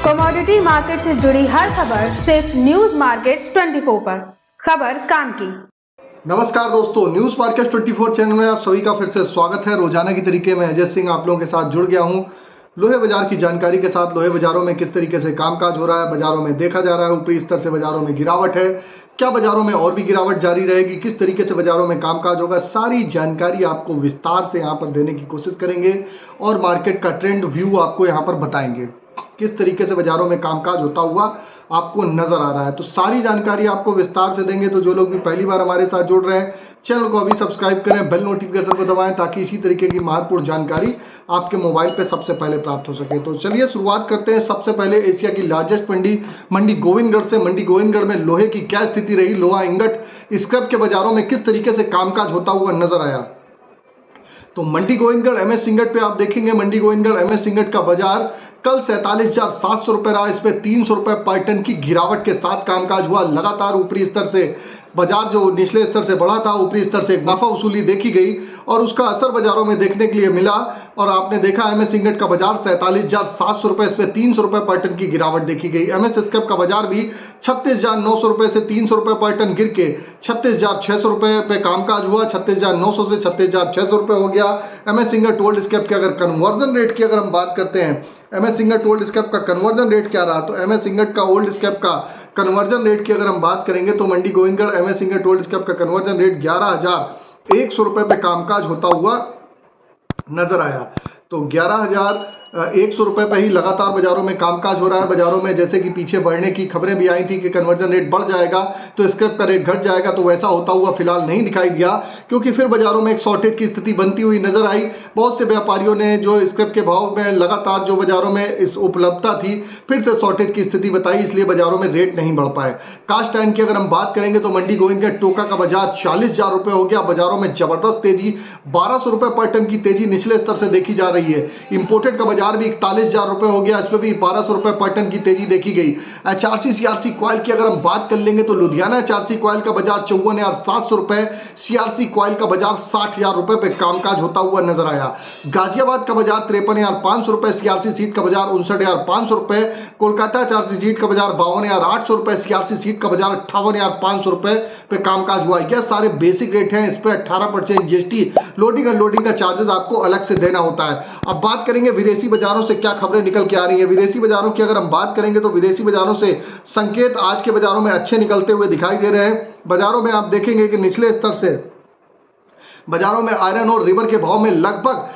Commodity market से जुड़ी हर खबर सिर्फ न्यूज मार्केट्स 24 पर। खबर काम की। नमस्कार दोस्तों, न्यूज मार्केट्स 24 चैनल में आप सभी का फिर से स्वागत है। रोजाना की तरीके में अजय सिंह आप लोगों के साथ जुड़ गया हूं लोहे बाजार की जानकारी के साथ। लोहे बाजारों में किस तरीके से कामकाज हो रहा है, बाजारों में देखा जा रहा है ऊपरी स्तर से बाजारों में गिरावट है, क्या बाजारों में और भी गिरावट जारी रहेगी, किस तरीके से बाजारों में कामकाज होगा, सारी जानकारी आपको विस्तार से यहाँ पर देने की कोशिश करेंगे और मार्केट का ट्रेंड व्यू आपको यहाँ पर बताएंगे। किस तरीके से बाजारों में कामकाज होता हुआ आपको नजर आ रहा है, तो सारी जानकारी आपको विस्तार से देंगे। तो जो लोग भी पहली बार हमारे साथ जुड़ रहे हैं, चैनल को अभी सब्सक्राइब करें, बेल नोटिफिकेशन को दबाएं ताकि इसी तरीके की महत्वपूर्ण जानकारी आपके मोबाइल पे सबसे पहले प्राप्त हो सके। तो चलिए शुरुआत करते हैं। सबसे पहले एशिया की लार्जेस्ट मंडी गोविंदगढ़ से। मंडी गोविंदगढ़ में लोहे की क्या स्थिति रही, लोहा इंगट स्क्रैप के बाजारों में किस तरीके से कामकाज होता हुआ नजर आया। तो मंडी गोविंदगढ़ एमएस सिंगट पे आप देखेंगे, मंडी गोविंदगढ़ एमएस सिंगट का बाजार कल 47,700 रुपये रहा। इस पे 300 रुपये पर टन की गिरावट के साथ कामकाज हुआ। लगातार ऊपरी स्तर से बाजार जो निचले स्तर से बढ़ा था, ऊपरी स्तर से एक मुनाफा वसूली देखी गई और उसका असर बाजारों में देखने के लिए मिला। और आपने देखा एमएस सिंगट का बाजार 47,700 रुपये, इस पे 300 रुपये पर टन की गिरावट देखी गई। एमएस स्क्रैप का बाजार भी 36,900 रुपये से 300 रुपये पर टन गिर के 36,600 रुपये पे कामकाज हुआ। 36,900 से 36,600 रुपये हो गया। एमएस सिंगट ओल्ड स्क्रैप के अगर कन्वर्जन रेट की अगर हम बात करते हैं, एमएस सिंगट ओल्ड स्क्रैप का कन्वर्जन रेट क्या रहा, तो एमएस सिंगट का ओल्ड स्क्रैप का कन्वर्जन रेट की अगर हम बात करेंगे तो मंडी गोविंदगढ़ एमएस सिंगट ओल्ड स्क्रैप का कन्वर्जन रेट 11,100 रुपये पे कामकाज होता हुआ नजर आया। तो 11,100 रुपये पर ही लगातार बाजारों में कामकाज हो रहा है। बाजारों में जैसे कि पीछे बढ़ने की खबरें भी आई थी कि कन्वर्जन रेट बढ़ जाएगा तो स्क्रैप का रेट घट जाएगा, तो वैसा होता हुआ फिलहाल नहीं दिखाई दिया, क्योंकि फिर बाजारों में एक शॉर्टेज की स्थिति बनती हुई नजर आई। बहुत से व्यापारियों ने जो स्क्रैप के भाव में लगातार जो बाजारों में इस उपलब्धता थी, फिर से शॉर्टेज की स्थिति बताई, इसलिए बाजारों में रेट नहीं बढ़ पाए। कास्ट आयरन की अगर हम बात करेंगे तो मंडी गोविंदगढ़ टोका का बाजार 40,000 रुपये हो गया। बाजारों में जबरदस्त तेजी, 1,200 रुपये पर टन की तेजी निचले स्तर से देखी जा रही है। इंपोर्टेड का बाजार भी 41,000 रुपये हो गया, इस पर भी 1,200 रुपये पर टन की तेजी देखी गई। एचआरसी सीआरसी कॉइल की अगर हम बात कर लेंगे तो लुधियाना एचआरसी कॉइल का बाजार 54,700 रुपये, सीआरसी कॉइल का बाजार 60,000 रुपये पे कामकाज होता हुआ नजर आया। गाजियाबाद का बाजार 53,500 रुपये, सीआरसी सीट का बाजार 59,500 रुपये, कोलकाता एचआरसी सीट का बाजार 52,800 रुपये, सीआरसी सीट का बाजार 58,500 रुपये पे कामकाज हुआ। यह सारे बेसिक रेट हैं, इस पर 18% जीएसटी लोडिंग अनलोडिंग का चार्जेस आपको अलग से देना होता है। अब बात करेंगे विदेशी बाजारों से क्या खबरें निकल के आ रही है। विदेशी बाजारों की अगर हम बात करेंगे तो विदेशी बाजारों से संकेत आज के बाजारों में अच्छे निकलते हुए दिखाई दे रहे हैं। बाजारों में आप देखेंगे कि निचले स्तर से बाजारों में आयरन और रिवर के भाव में लगभग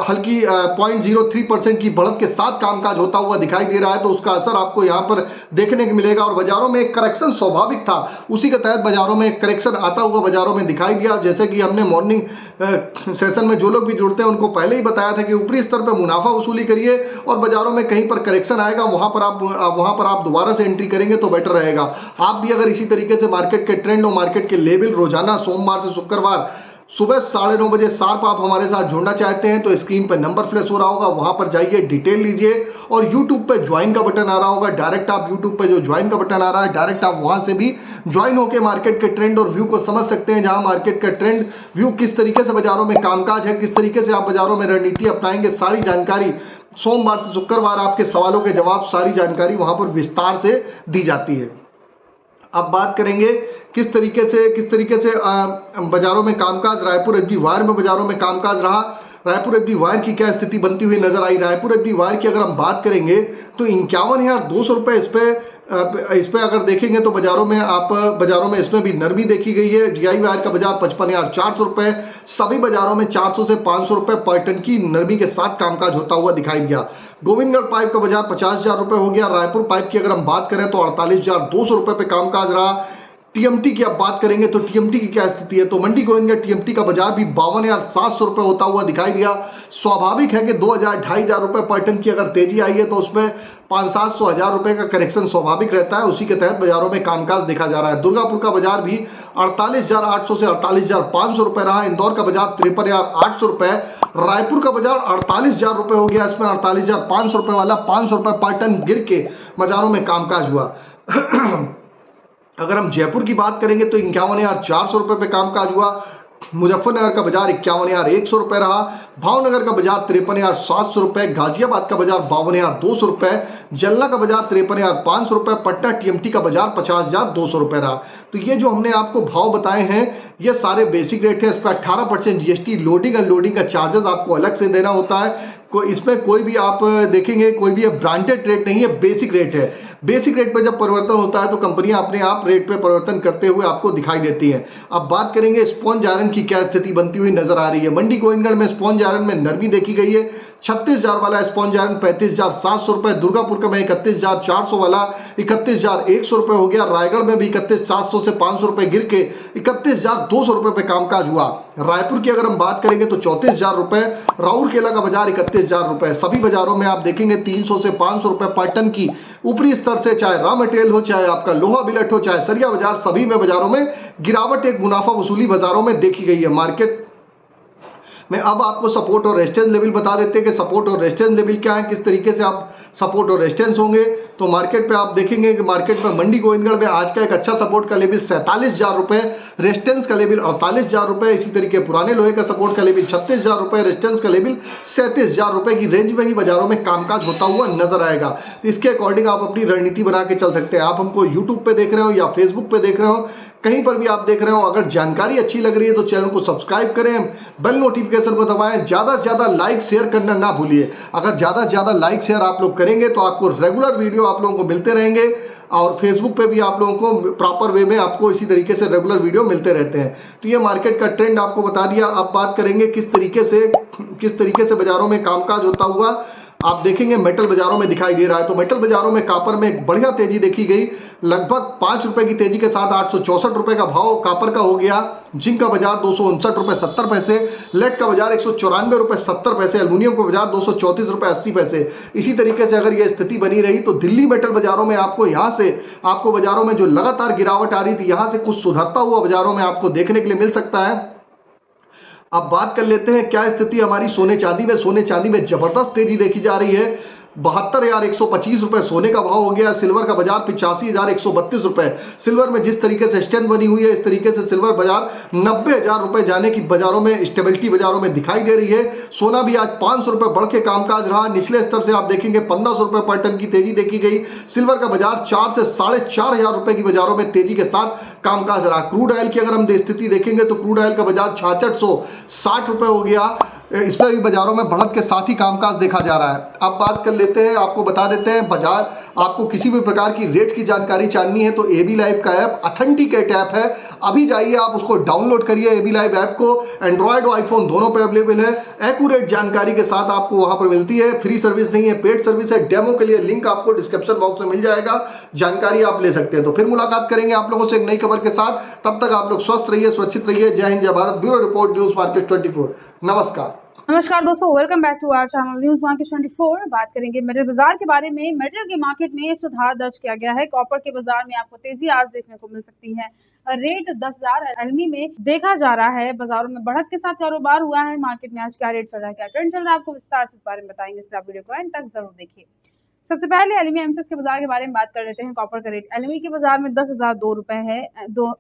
हल्की 0.03% की बढ़त के साथ कामकाज होता हुआ दिखाई दे रहा है, तो उसका असर आपको यहां पर देखने को मिलेगा। और बाजारों में एक करेक्शन स्वाभाविक था, उसी के तहत बाजारों में एक करेक्शन आता हुआ बाजारों में दिखाई दिया। जैसे कि हमने मॉर्निंग सेशन में जो लोग भी जुड़ते हैं उनको पहले ही बताया था कि ऊपरी स्तर पर मुनाफा वसूली करिए और बाजारों में कहीं पर करेक्शन आएगा वहां पर आप दोबारा से एंट्री करेंगे तो बेटर रहेगा। आप भी अगर इसी तरीके से मार्केट के ट्रेंड और मार्केट के लेवल रोजाना सोमवार से शुक्रवार सुबह 9:30 बजे शार्प आप हमारे साथ जुड़ना चाहते हैं तो स्क्रीन पर नंबर फ्लैश हो रहा होगा, वहां पर जाइए, डिटेल लीजिए और यूट्यूब पे ज्वाइन का बटन आ रहा होगा। डायरेक्ट आप यूट्यूब पे जो ज्वाइन का बटन आ रहा है, डायरेक्ट आप वहां से भी ज्वाइन होकर मार्केट के ट्रेंड और व्यू को समझ सकते हैं, जहां मार्केट का ट्रेंड व्यू किस तरीके से बाजारों में कामकाज है, किस तरीके से आप बाजारों में रणनीति अपनाएंगे, सारी जानकारी सोमवार से शुक्रवार आपके सवालों के जवाब, सारी जानकारी वहां पर विस्तार से दी जाती है। अब बात करेंगे किस तरीके से बाजारों में कामकाज, रायपुर एफबी वायर में बाजारों में कामकाज रहा। रायपुर एफबी वायर की क्या स्थिति बनती हुई नजर आई। रायपुर एफबी वायर की अगर हम बात करेंगे तो 51,200 रुपये इस पे अगर देखेंगे तो बाजारों में इसमें भी नरमी देखी गई है। जीआई वायर का बाजार 55,400 रुपये, सभी बाजारों में 400 से 500 रुपये पर टन की नरमी के साथ कामकाज होता हुआ दिखाई दिया। गोविंदगढ़ पाइप का बाजार 50,000 रुपये हो गया। रायपुर पाइप की अगर हम बात करें तो 48,200 रुपये पे कामकाज रहा। टीएमटी की अब बात करेंगे तो टीएमटी की क्या स्थिति है, तो मंडी गोविंदगढ़ टीएमटी का बाजार भी 52,700 रुपये होता हुआ दिखाई दिया। स्वाभाविक है कि 2,000-2,500 रुपये पर टन की अगर तेजी आई है तो उसमें 500-700 रुपये का करेक्शन स्वाभाविक रहता है, उसी के तहत बाजारों में कामकाज देखा जा रहा है। दुर्गापुर का बाजार भी 48,800 से 48,500 रुपये रहा। इंदौर का बाजार 53,800 रुपये। रायपुर का बाजार 48,000 रुपये हो गया, इसमें 48,500 रुपये वाला 500 रुपये पर टन गिर के बाजारों में कामकाज हुआ। अगर हम जयपुर की बात करेंगे तो 51,400 रुपये पे कामकाज हुआ। मुजफ्फरनगर का बाजार 51,100 रुपये रहा, भावनगर का बाजार 53,700 रुपये, गाजियाबाद का बाजार 52,200 रुपये, जलना का बाजार 53,500 रुपये, पटना टीएमटी का बाजार 50,200 रुपये रहा। तो ये जो हमने आपको भाव बताए हैं ये सारे बेसिक रेट है। इस पर 18% जीएसटी, लोडिंग अनलोडिंग का चार्जेस आपको अलग से देना होता है। इसमें कोई भी आप देखेंगे कोई भी ब्रांडेड रेट नहीं है, बेसिक रेट है। बेसिक रेट पर जब परिवर्तन होता है तो कंपनियां अपने आप रेट पे परिवर्तन करते हुए आपको दिखाई देती हैं। अब बात करेंगे स्पॉन्ज आयरन की क्या स्थिति बनती हुई नजर आ रही है। मंडी गोविंदगढ़ में स्पॉन्ज आयरन में नरमी देखी गई है। 36,000 वाला स्पॉन्ज आयरन 35,700 रुपए, दुर्गापुर का में 31,400 वाला 31,100 रुपए हो गया। रायगढ़ में भी 31,700 से 500 रुपए गिर के 31,200 रुपए पे कामकाज हुआ। रायपुर की अगर हम बात करेंगे तो 34,000 रुपए, राउरकेला का बाजार 31,000 रुपए। सभी बाजारों में आप देखेंगे 300 से 500 रुपए पर टन की ऊपरी स्तर से, चाहे रॉ मटेरियल हो, चाहे आपका लोहा बिलट हो, चाहे सरिया बाजार, सभी में बाजारों में गिरावट, एक मुनाफा वसूली बाजारों में देखी गई है। मार्केट में अब आपको सपोर्ट और रेजिस्टेंस लेवल बता देते हैं कि सपोर्ट और रेजिस्टेंस लेवल क्या है, किस तरीके से आप सपोर्ट और रेजिस्टेंस होंगे। तो मार्केट पे आप देखेंगे कि मार्केट में मंडी गोविंदगढ़ में आज का एक अच्छा सपोर्ट का लेवल 47,000 रुपए, रेजिस्टेंस का लेवल 48,000 रुपए। इसी तरीके पुराने लोहे का सपोर्ट का लेवल 36,000 रुपए, रेजिस्टेंस का लेवल 37,000 रुपए की रेंज में ही बाजारों में कामकाज होता हुआ नजर आएगा। तो इसके अकॉर्डिंग आप अपनी रणनीति बना के चल सकते हैं। आप हमको यूट्यूब पे देख रहे हो या फेसबुक पे देख रहे हो, कहीं पर भी आप देख रहे हो, अगर जानकारी अच्छी लग रही है तो चैनल को सब्सक्राइब करें, बेल नोटिफिकेशन को दबाएं, ज़्यादा से ज़्यादा लाइक शेयर करना ना भूलिए। अगर ज़्यादा से ज़्यादा लाइक शेयर आप लोग करेंगे तो आपको रेगुलर वीडियो आप लोगों को मिलते रहेंगे और फेसबुक पे भी आप लोगों को प्रॉपर वे में आपको इसी तरीके से रेगुलर वीडियो मिलते रहते हैं। तो ये मार्केट का ट्रेंड आपको बता दिया। अब बात करेंगे किस तरीके से बाजारों में कामकाज होता हुआ आप देखेंगे मेटल बाजारों में दिखाई दे रहा है। तो मेटल बाजारों में कापर में एक बढ़िया तेजी देखी गई, लगभग 5 रुपए की तेजी के साथ 864 रुपए का भाव कापर का हो गया। जिंक का बाजार 259 रुपए 70 पैसे, लेड का बाजार 194 रुपए 70 पैसे, एल्युमिनियम का बाजार 234 रुपए 80 पैसे। इसी तरीके से अगर यह स्थिति बनी रही तो दिल्ली मेटल बाजारों में आपको बाजारों में जो लगातार गिरावट आ रही थी, यहां से कुछ सुधरता हुआ बाजारों में आपको देखने के लिए मिल सकता है। अब बात कर लेते हैं क्या स्थिति हमारी सोने चांदी में। सोने चांदी में जबरदस्त तेजी देखी जा रही है। 72,125 रुपए सोने का भाव हो गया। सिल्वर का बाजार 85,132 रुपए। सिल्वर में जिस तरीके से स्ट्रेंथ बनी हुई है, इस तरीके से सिल्वर बाजार 90,000 रुपए जाने की बाजारों में स्टेबिलिटी बाजारों में दिखाई दे रही है। सोना भी आज 500 रुपए बढ़ के कामकाज रहा। निचले स्तर से आप देखेंगे 1,500 रुपए पर टन की तेजी देखी गई। सिल्वर का बाजार 4 से 4,500 रुपए की बाजारों में तेजी के साथ कामकाज रहा। क्रूड ऑयल की अगर हम स्थिति देखेंगे तो क्रूड ऑयल का बाजार 6660 रुपए हो गया। इस पर भी बाजारों में बढ़त के साथ ही कामकाज देखा जा रहा है। अब बात कर लेते हैं, आपको बता देते हैं बाजार, आपको किसी भी प्रकार की रेट की जानकारी जाननी है तो एबी लाइव का ऐप ऑथेंटिकेट ऐप है। अभी जाइए आप उसको डाउनलोड करिए एबी लाइव ऐप को। एंड्रॉयड और आईफोन दोनों पे अवेलेबल है। एक्यूरेट जानकारी के साथ आपको वहां पर मिलती है। फ्री सर्विस नहीं है, पेड सर्विस है। डेमो के लिए लिंक आपको डिस्क्रिप्शन बॉक्स में मिल जाएगा, जानकारी आप ले सकते हैं। तो फिर मुलाकात करेंगे आप लोगों से एक नई खबर के साथ। तब तक आप लोग स्वस्थ रहिए, सुरक्षित रहिए। जय हिंद, जय Bharat. Bureau report, news market 24। नमस्कार दोस्तों, welcome back to our channel news market 24। बात करेंगे मेटल बाजार के बारे में। मेटल के मार्केट में सुधार दर्ज किया गया है। कॉपर के बाजार में आपको तेजी आज देखने को मिल सकती है। रेट 10,000 एलमी में देखा जा रहा है। बाजारों में बढ़त के साथ कारोबार हुआ है। मार्केट में आज क्या रेट चल रहा है, क्या ट्रेंड चल रहा है, आपको विस्तार से इस बारे में बताएंगे, इसलिए आप वीडियो को एंड तक जरूर देखिए। सबसे पहले एलमी एमसीएक्स के बाजार के बारे में बात कर लेते हैं। कॉपर का रेट एलमी के बाजार में 10,002 रुपए है।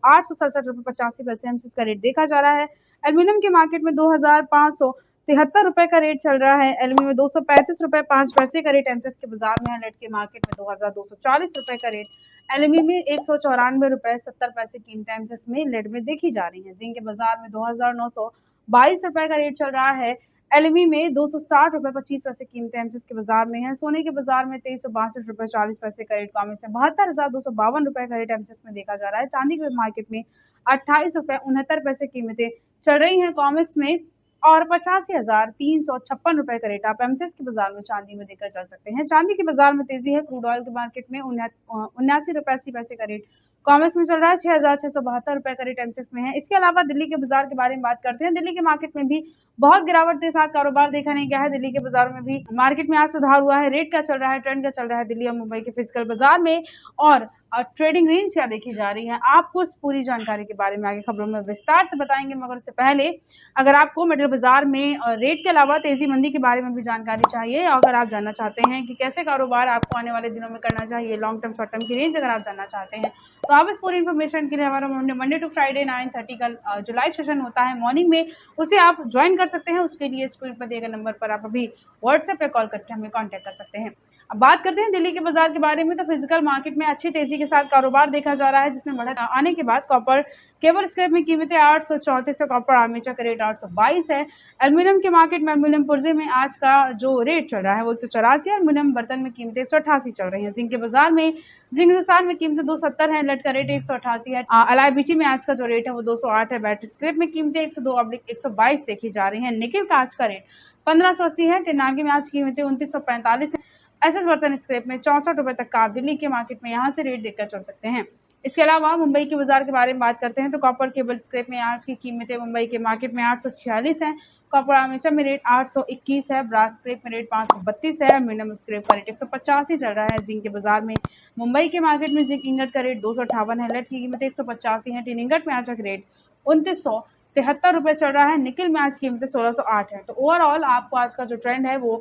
867 रुपए 85 पैसे एमसीएक्स का रेट देखा जा रहा है। एल्यूमिनियम के मार्केट में 2,573 रुपए का रेट चल रहा है। एलमी में 235 रुपए 5 पैसे का रेट एमसीएक्स के बाजार में है। लेड के मार्केट में 2,240 रुपए का रेट। एलमी में 194 रुपए 70 पैसे कीमत एमसीएक्स में लेड में देखी जा रही है। जिंक के बाजार में 2,922 रुपए का रेट चल रहा है। एलमी में 260 रुपए 25 पैसे कीमत एमसीएक्स के बाजार में है। सोने के बाजार में 2362 रुपए 40 पैसे का रेट कॉमिक्स में 72,252 रुपए का रेट एमसीएक्स में देखा जा रहा है। चांदी के मार्केट में 28 रुपए 69 पैसे कीमतें चल रही हैं कॉमिक्स में और 85,356 रुपए का रेट आप एमसीएक्स के बाजार में चांदी में देखकर चल सकते हैं। चांदी के बाजार में तेजी है। क्रूड ऑयल के मार्केट में 79 रुपए 80 पैसे का रेट कॉमर्स में चल रहा है। 6,672 रुपए का रेट एमसीएक्स में है। इसके अलावा दिल्ली के बाजार के बारे में बात करते हैं। दिल्ली के मार्केट में भी बहुत गिरावट के साथ कारोबार देखा नहीं गया है। दिल्ली के बाजारों में भी मार्केट में आज सुधार हुआ है। रेट क्या चल रहा है, ट्रेंड क्या चल रहा है दिल्ली और मुंबई के फिजिकल बाजार में, और ट्रेडिंग रेंज क्या देखी जा रही है, आपको इस पूरी जानकारी के बारे में आगे खबरों में विस्तार से बताएंगे। मगर उससे पहले अगर आपको मेटल बाजार में रेट के अलावा तेजी मंदी के बारे में भी जानकारी चाहिए, अगर आप जानना चाहते हैं कि कैसे कारोबार आपको आने वाले दिनों में करना चाहिए, लॉन्ग टर्म शॉर्ट टर्म की रेंज अगर आप जानना चाहते हैं तो आप इस पूरी इन्फॉर्मेशन के लिए हमारा मंडे टू फ्राइडे 9:30 का जो लाइव सेशन होता है मॉर्निंग में, उसे आप ज्वाइन कर सकते हैं। उसके लिए स्क्रीन पर दिए गए नंबर पर आप अभी व्हाट्सएप पे कॉल करके हमें कांटेक्ट कर सकते हैं। अब बात करते हैं दिल्ली के बाजार के बारे में। तो फिजिकल मार्केट में अच्छी तेजी के साथ कारोबार देखा जा रहा है, जिसमें बढ़त आने के बाद कॉपर केबल स्क्रैप में कीमतें 834 है, कॉपर आर्मेचर का रेट 822 है। एल्यूमिनियम के मार्केट में एल्यूमिनियम पुर्जे में आज का जो रेट चल रहा है वो 184 है। एल्यूमिनियम बर्तन में कीमतें 188 चल रही हैं। जिंक के बाजार में जिंक हिंदुस्तान में कीमतें 270 है, लेड का रेट 188 है। LIBT में आज का जो रेट है वो 208 है। बैटरी स्क्रैप में कीमतें 102/122 देखी जा रही है। निकेल का आज का रेट 1580 है। टेनागी में आज कीमतें 2945 है। एसएस बर्तन स्क्रैप में 64 रुपए तक का आप दिल्ली के मार्केट में यहाँ से रेट देखकर चल सकते हैं। इसके अलावा मुंबई के बाजार के बारे में बात करते हैं तो कॉपर केबल स्क्रैप में आज की कीमतें मुंबई के मार्केट में 846 है। कॉपर आर्मेचर में रेट 821 है। ब्रास स्क्रैप में रेट 532 है। एल्यूमिनियम स्क्रैप का रेट 185 चल रहा है। जिंक के बाजार में मुंबई के मार्केट में जिंक इंगट का रेट 258 है। लेड की कीमत 185 है। टिन इंगट में आज का रेट 2973 रुपए चल रहा है। निकल में आज कीमतें 1608 है। तो ओवरऑल आपको आज का जो ट्रेंड है वो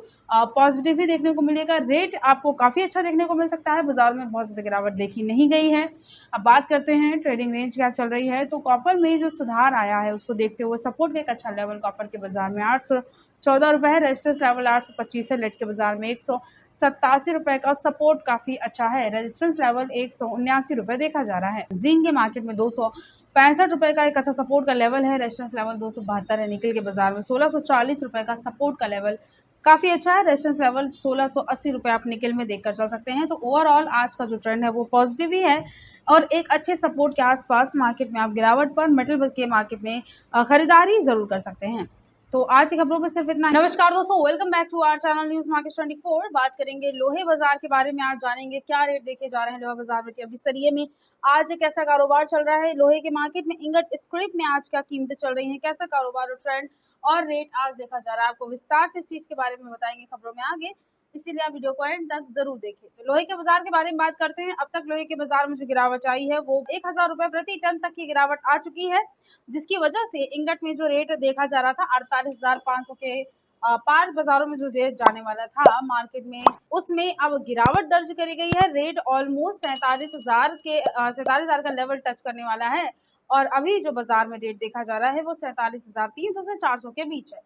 पॉजिटिव ही देखने को मिलेगा। रेट आपको काफ़ी अच्छा देखने को मिल सकता है। बाजार में बहुत ज़्यादा गिरावट देखी नहीं गई है। अब बात करते हैं ट्रेडिंग रेंज क्या चल रही है। तो कॉपर में जो सुधार आया है उसको देखते हुए सपोर्ट का एक अच्छा लेवल कॉपर के बाजार में 814 रुपये है। रेजिस्टेंस लेवल 825 है। लेड के बाजार में 187 रुपये का सपोर्ट काफ़ी अच्छा है। रेजिस्टेंस लेवल 179 रुपये देखा जा रहा है। जिंक के मार्केट में 265 रुपये का एक अच्छा सपोर्ट का लेवल है। रेजिस्टेंस लेवल 272 है। निकल के बाजार में 1640 रुपये का सपोर्ट का लेवल काफ़ी अच्छा है। रेजिस्टेंस लेवल 1680 रुपये आप निकल में देखकर चल सकते हैं। तो ओवरऑल आज का जो ट्रेंड है वो पॉजिटिव ही है और एक अच्छे सपोर्ट के आसपास मार्केट में आप गिरावट पर मेटल के मार्केट में खरीदारी जरूर कर सकते हैं। तो आज की खबरों में सिर्फ इतना। नमस्कार दोस्तों, welcome back to our channel news market 24। बात करेंगे लोहे बाजार के बारे में। आज जानेंगे क्या रेट देखे जा रहे हैं लोहा बाजार में। अभी सरिये में आज कैसा कारोबार चल रहा है। लोहे के मार्केट में इंगट स्क्रैप में आज क्या कीमतें चल रही हैं, कैसा कारोबार और ट्रेंड और रेट आज देखा जा रहा है। आपको विस्तार से इस चीज के बारे में बताएंगे खबरों में आगे, इसीलिए आप वीडियो को एंड तक जरूर देखें। तो लोहे के बाजार के बारे में बात करते हैं। अब तक लोहे के बाजार में जो गिरावट आई है वो 1000 रुपए प्रति टन तक की गिरावट आ चुकी है, जिसकी वजह से इंगट में जो रेट देखा जा रहा था 48,500 के पार बाजारों में जो रेट जाने वाला था मार्केट में, उसमें अब गिरावट दर्ज करी गई है। रेट ऑलमोस्ट 47,000 का लेवल टच करने वाला है और अभी जो बाजार में रेट देखा जा रहा है वो 47,300 से 400 के बीच है।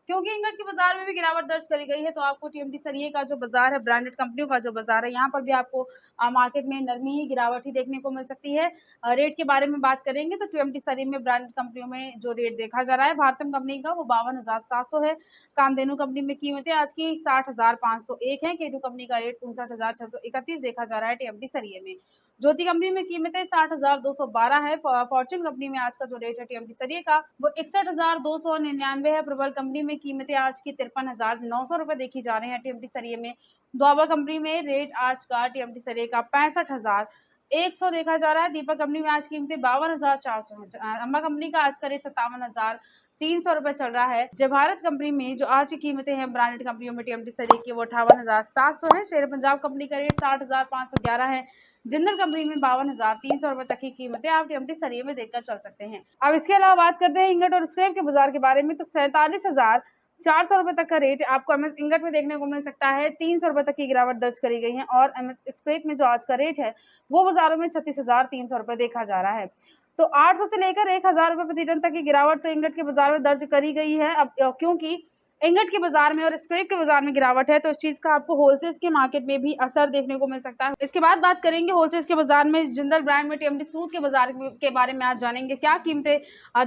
क्योंकि इंगट के बाजार में भी गिरावट दर्ज करी गई है तो आपको टीएमटी सरिये का जो बाजार है, ब्रांडेड कंपनियों का जो बाजार है, यहाँ पर भी आपको मार्केट में नरमी ही गिरावट ही देखने को मिल सकती है। रेट के बारे में बात करेंगे तो टीएमटी सरिये में ब्रांडेड कंपनियों में जो रेट देखा जा रहा है भारतम कंपनी का वो 52,700 है। कामधेनु कंपनी में कीमतें आज की 60,501 है। केटू कंपनी का रेट 59,631 देखा जा रहा है टीएमटी सरिये में। ज्योति कंपनी में कीमतें 60,212 है। फॉर्च्यून कंपनी में आज का जो रेट है टीएमटी सरिये का वो 61,299 है। प्रबल कंपनी में कीमतें आज की 53,900 रुपए देखी जा रही है टीएमटी सरिये में। दुआबा कंपनी में रेट आज का टीएमटी सरिये का 65,100 देखा जा रहा है। दीपक कंपनी में आज कीमतें 52,400 है। अम्बा कंपनी का आज का रेट 57,300 रुपए चल रहा है। जय भारत कंपनी में जो आज की कीमतें हैं ब्रांडेड कंपनियों में टीएमटी सरिये की वो 58,700 है। शेर पंजाब कंपनी का रेट 60,511 है। जिंदल कंपनी में 52,300 रुपए तक की कीमतें आप टीएमटी सरिये में देखकर चल सकते हैं। अब इसके अलावा बात करते हैं इंगट और स्क्रैप के बाजार के बारे में। तो 47,400 रुपए तक का रेट आपको एमएस इंगट में देखने को मिल सकता है। 300 रुपए तक की गिरावट दर्ज करी गई है और एमएस स्क्रैप में जो आज का रेट है वो बाजारों में 36,300 रुपए देखा जा रहा है। तो 800 से लेकर 1,000 रुपए प्रति टन तक की गिरावट तो इंगट के बाजार में दर्ज करी गई है। अब क्योंकि इंगट के बाजार में और स्क्रैप के बाजार में गिरावट है तो इस चीज का आपको होलसेल के मार्केट में भी असर देखने को मिल सकता है। इसके बाद बात करेंगे होलसेल के बाजार में जिंदल ब्रांड में टीएमटी सूद के बाजार के बारे में आज जानेंगे क्या कीमतें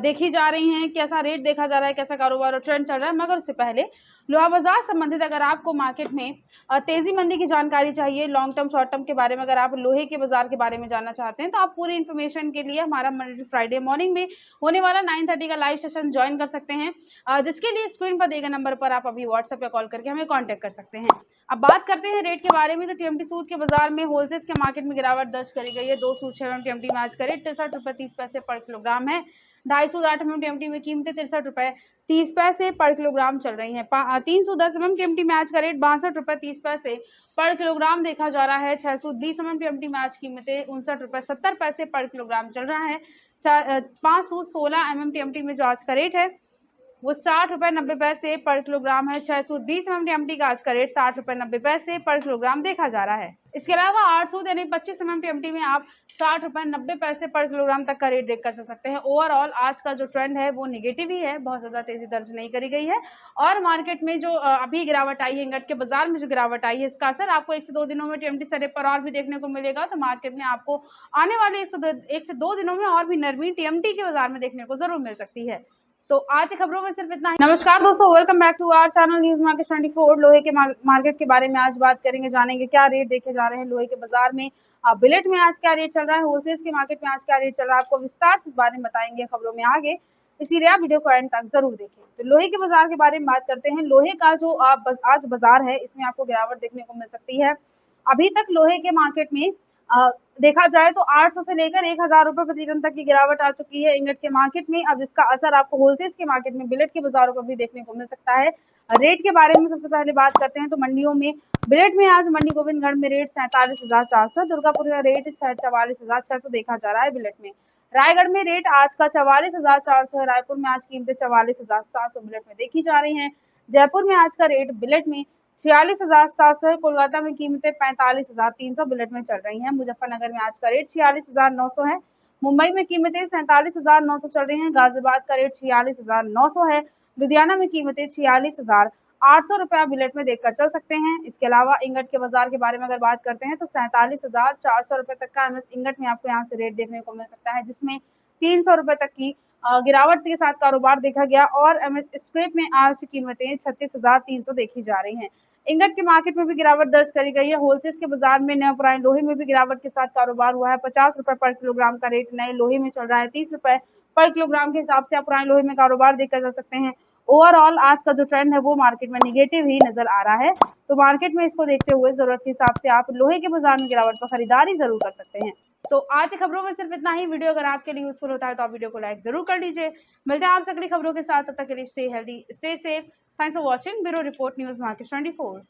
देखी जा रही हैं, कैसा रेट देखा जा रहा है, कैसा कारोबार और ट्रेंड चल रहा है। मगर उससे पहले लोहा बाजार संबंधित अगर आपको मार्केट में तेजी मंदी की जानकारी चाहिए, लॉन्ग टर्म शॉर्ट टर्म के बारे में, अगर आप लोहे के बाजार के बारे में जानना चाहते हैं तो आप पूरी इन्फॉर्मेशन के लिए हमारा मंडे टू फ्राइडे मॉर्निंग में होने वाला 9:30 का लाइव सेशन ज्वाइन कर सकते हैं, जिसके लिए स्क्रीन पर दिए गए नंबर पर आप अभी व्हाट्सएप पे कॉल करके हमें कांटेक्ट कर सकते हैं। अब बात करते हैं रेट के बारे में। तो टीएमटी सूद के बाजार में होलसेल के मार्केट में गिरावट दर्ज करी गई है। 2 सूद 6 mm टीएमटी में आज का रेट 63 रुपये 30 पैसे पर किलोग्राम है। 2.5 सूद 8 mm टीएमटी में कीमतें 63 रुपये 30 पैसे पर किलोग्राम चल रही है। 3 सूद 10 mm टीएमटी में आज का रेट 62 रुपये 30 पैसे पर किलोग्राम देखा जा रहा है। 6 सूद 20 mm टीएमटी में आज कीमतें 59 रुपये 70 पैसे पर किलोग्राम चल रहा है। 5 सूद 16 mm टीएमटी में जो आज का रेट है वो 60 रुपये 90 पैसे पर किलोग्राम है। 620 MMTMT का आज का रेट 60 रुपये 90 पैसे पर किलोग्राम देखा जा रहा है। इसके अलावा 800 यानी 25 MMTMT में आप 60 रुपये 90 पैसे पर किलोग्राम तक का रेट देखकर चल सकते हैं। ओवरऑल आज का जो ट्रेंड है वो निगेटिव ही है, बहुत ज्यादा तेजी दर्ज नहीं करी गई है। और मार्केट में जो अभी गिरावट आई है, इंगट के बाजार में जो गिरावट आई है, इसका असर आपको 1 से 2 दिनों में टीएमटी सरे पर और भी देखने को मिलेगा। तो मार्केट में आपको आने वाले 1 से 2 दिनों में और भी नरमी टीएमटी के बाजार में देखने को जरूर मिल सकती है। तो आज की खबरों में सिर्फ इतना ही। नमस्कार दोस्तों, welcome back to our channel news market 24। लोहे के मार्केट के बारे में आज बात करेंगे, जानेंगे क्या रेट देखे जा रहे हैं लोहे के बाजार में, बिलेट में आज क्या रेट चल रहा है, होलसेल्स के मार्केट में आज क्या रेट चल रहा है, आपको विस्तार से इस बारे में बताएंगे खबरों में आगे, इसीलिए आप वीडियो को एंड तक जरूर देखें। तो लोहे के बाजार के बारे में बात करते हैं। लोहे का जो आज बाजार है, इसमें आपको गिरावट देखने को मिल सकती है। अभी तक लोहे के मार्केट में देखा जाए तो 800 से लेकर 1000 रुपए प्रति टन तक की गिरावट आ चुकी है इंगट के मार्केट में। अब इसका असर आपको होलसेल्स के मार्केट में, बिलेट के बाजारों पर भी देखने को मिल सकता है। रेट के बारे में सबसे पहले बात करते हैं तो मंडियों में बिलेट में आज मंडी गोविंदगढ़ में रेट 47,400, दुर्गापुर में रेट 44,600 देखा जा रहा है बिलेट में। रायगढ़ में रेट आज का 44,400 है। रायपुर में आज कीमतें 44,700 बिलेट में देखी जा रही हैं। जयपुर में आज का रेट बिलेट में 46,700 है। कोलकाता में कीमतें 45,300 बिलेट में चल रही हैं। मुजफ्फरनगर में आज का रेट 46,900 है। मुंबई में कीमतें 47,900 चल रही हैं। गाजियाबाद का रेट 46,900 है। लुधियाना में कीमतें 46,800 रुपया बिलेट में देखकर चल सकते हैं। इसके अलावा इंगट के बाजार के बारे में अगर बात करते हैं तो 47,400 रुपए तक का एमएस इंगट में आपको यहाँ से रेट देखने को मिल सकता है, जिसमें 300 रुपए तक की गिरावट के साथ कारोबार देखा गया। और एमएस स्क्रैप में आज की कीमतें 36,300 देखी जा रही हैं। इंगट के मार्केट में भी गिरावट दर्ज करी गई है। होलसेल्स के बाजार में नए पुराने लोहे में भी गिरावट के साथ कारोबार हुआ है। 50 रुपए पर किलोग्राम का रेट नए लोहे में चल रहा है। 30 रुपए पर किलोग्राम के हिसाब से आप पुराने लोहे में कारोबार देखकर चल सकते हैं। ओवरऑल आज का जो ट्रेंड है वो मार्केट में निगेटिव ही नजर आ रहा है। तो मार्केट में इसको देखते हुए जरूरत के हिसाब से आप लोहे के बाजार में गिरावट पर खरीदारी जरूर कर सकते हैं। तो आज की खबरों में सिर्फ इतना ही। वीडियो अगर आपके लिए यूजफुल होता है तो आप वीडियो को लाइक जरूर कर लीजिए। मिलते हैं आपसे अगली खबरों के साथ, तब तक के लिए stay healthy, stay safe. Thanks for watching. Bureau report news market 24।